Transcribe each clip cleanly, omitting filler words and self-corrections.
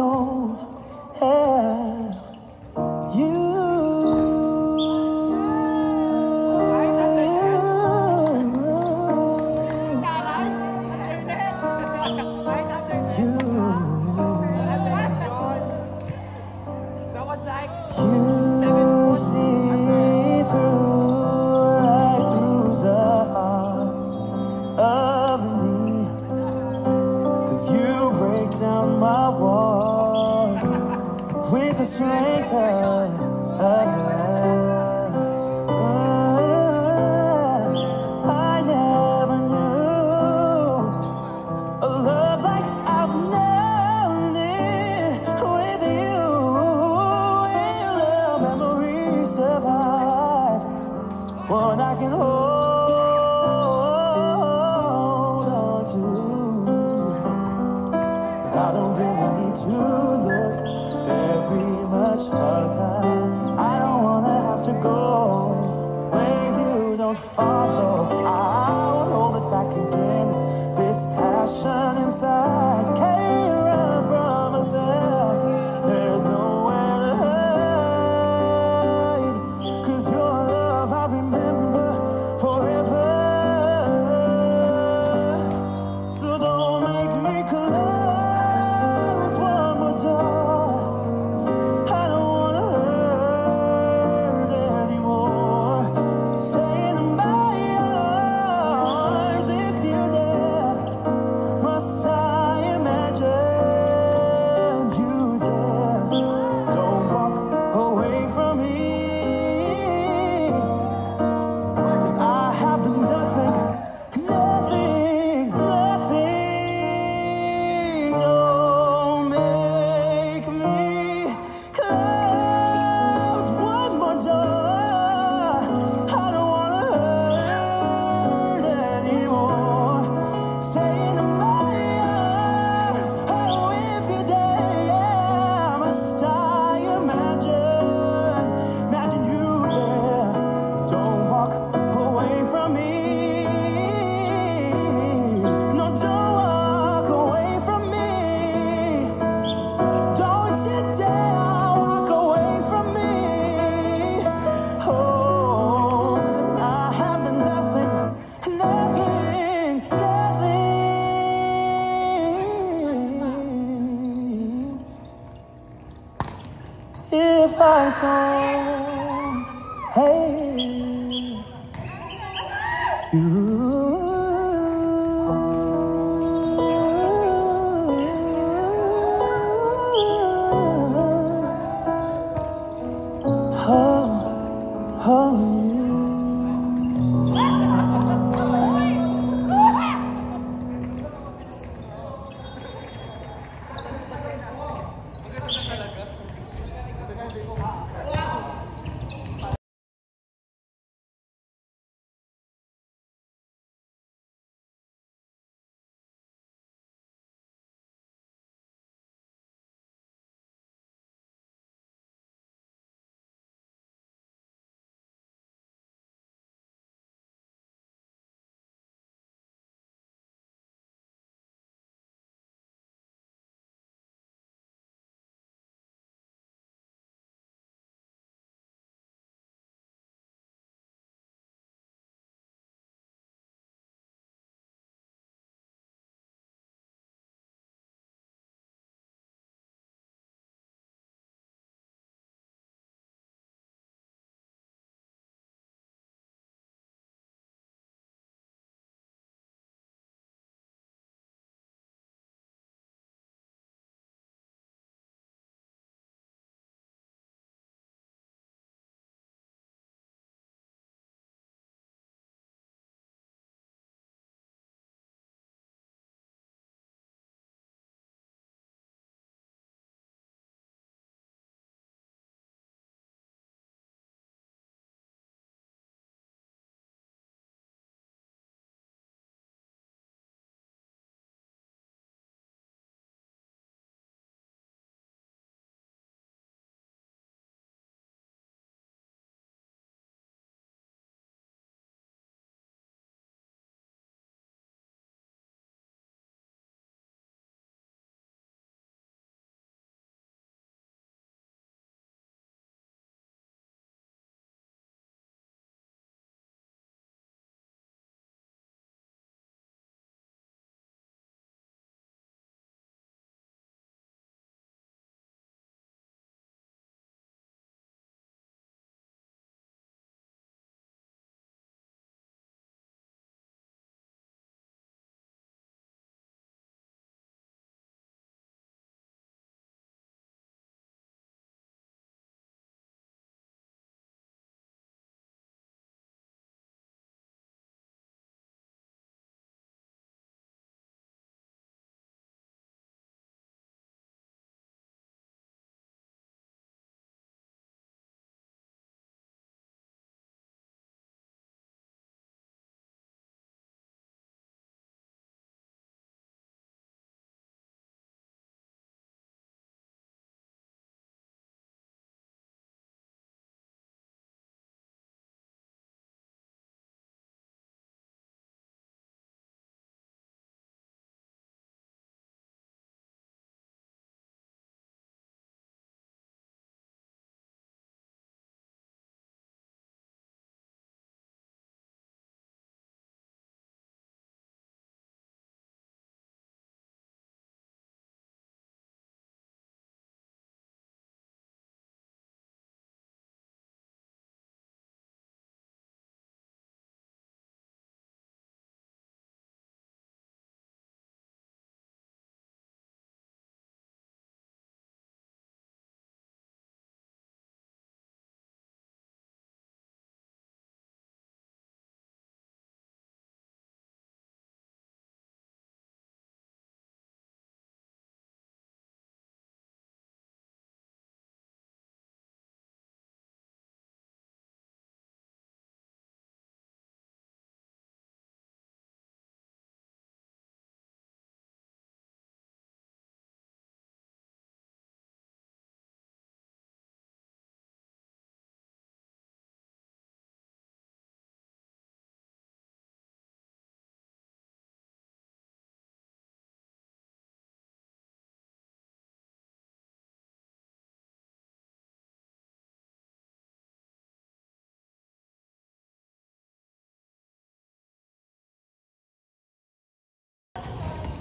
don't have you. You see through, right through the heart of me, 'cause you break down my walls with the strength of love. I never knew a love like I've known it with you. Will memories survive? One I can hold on to. 'Cause I don't really need to look very much further. I don't wanna have to go where you don't follow. I won't hold it back again. This passion inside can't run from myself. There's nowhere to hide, 'cause your love I remember forever. So don't make me close one more door. I don't wanna hurt anymore. Stay in my arms if you dare. Must I imagine you there? Don't walk away from me, 'cause I have nothing, nothing, nothing. Don't make me close one more door. I don't wanna hurt anymore. Stay in my arms, oh, if you dare. Must I imagine you there? Don't walk away from me. No, don't walk away from me. Don't you dare walk away from me. Oh, 'cause I have nothing, nothing, nothing. If I don't hate you.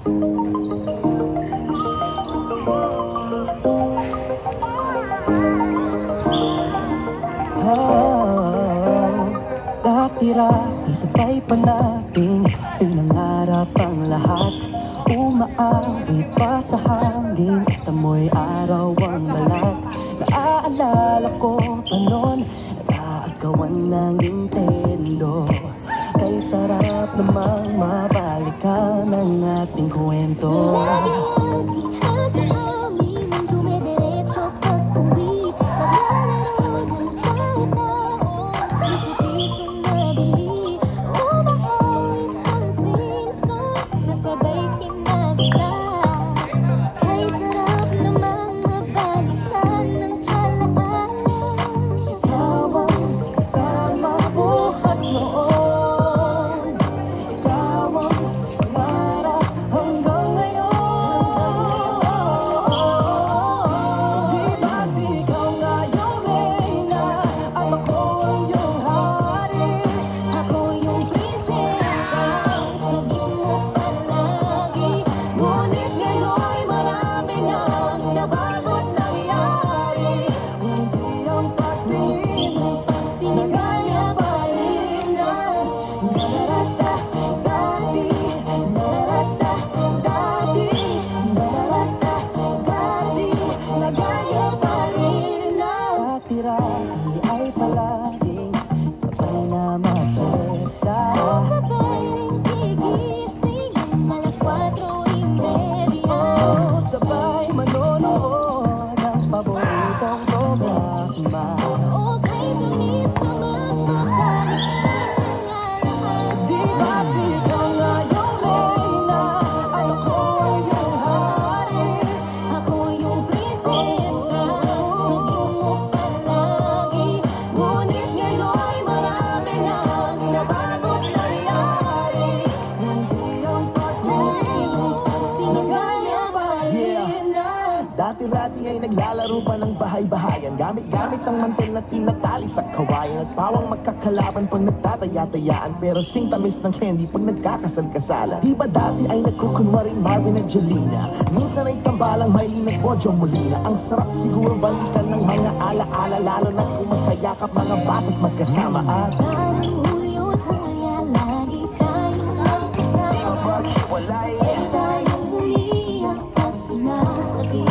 Dati-dati sabay pa nating pinangarap ang lahat. Umaawi pa sa hangin at amoy araw ang balat. Naaalala ko pa noon, nag-aagawan ng Nintendo. Kay sarap namang mabalikan ang ating kwento. Dati-dati ay naglalaro pa ng bahay-bahayan, gamit-gamit ang mantel na tinatali sa kawayan. At pawang magkakalaban pag nagtataya-tayaan, pero sing tamis ng candy pag nagkakasal-kasalan. Di ba dati ay nagkukunwaring Marvin at Jelena? Minsan ay tambalang Maylin at Bojo Molina. Ang sarap siguro balikan ng mga ala-ala, lalo na kung magkayakap mga bata't magkasama. At lagi tayong magkasama, walay tayong umiyak at nakabigis.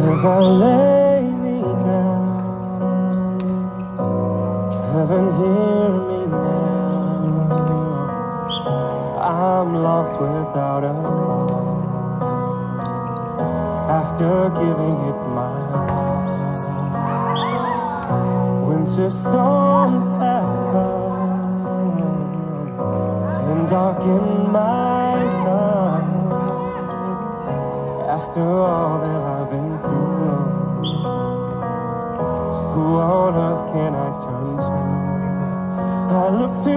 As I lay me down, heaven hear me now. I'm lost without a cause, after giving it my all. Winter storms have come and darkened my sun. After all that I've been through, who on earth can I turn to? I look to you,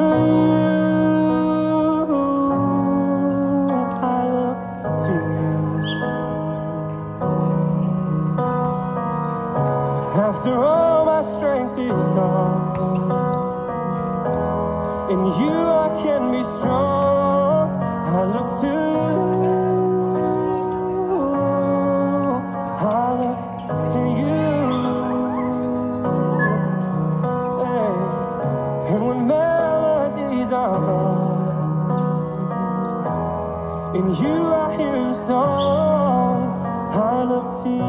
I look to you. After all my strength gone. In you I can be strong. I look to you. I look to you. Hey. And when melodies are gone, in you I hear a song. I look to you.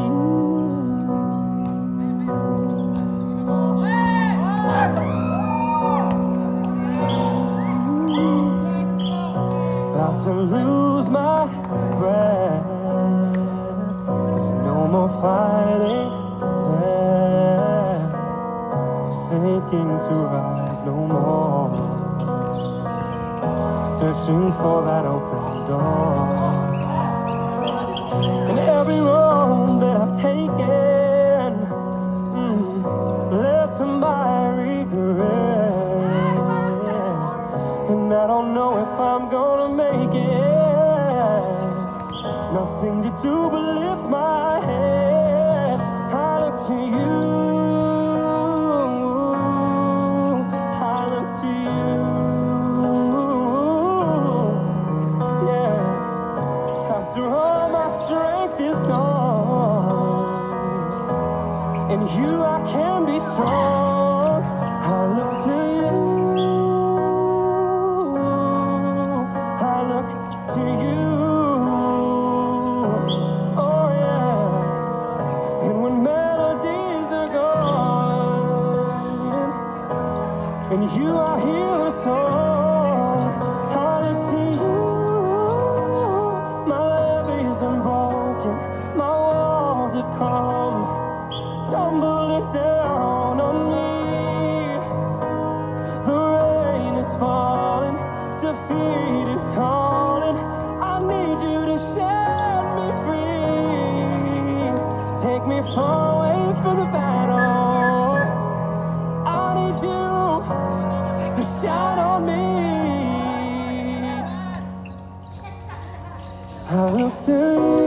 About to lose my breath. There's no more fighting left. Sinking to rise no more. Searching for that open door. And every road that I've taken led to my regret. And I don't know if I'm gonna make it. Nothing to do but lift my head. I look to you. I look to you. Yeah. After all my strength is gone, in you I can be strong. I look to you. I look to you. Oh yeah. And when melodies are gone, in you I hear a song. I look to you. My levees are broken. My walls have come tumbling down on me. The rain is falling, defeat is calling. I need you to set me free. Take me far away from the battle. I need you to shine on me. I look to you.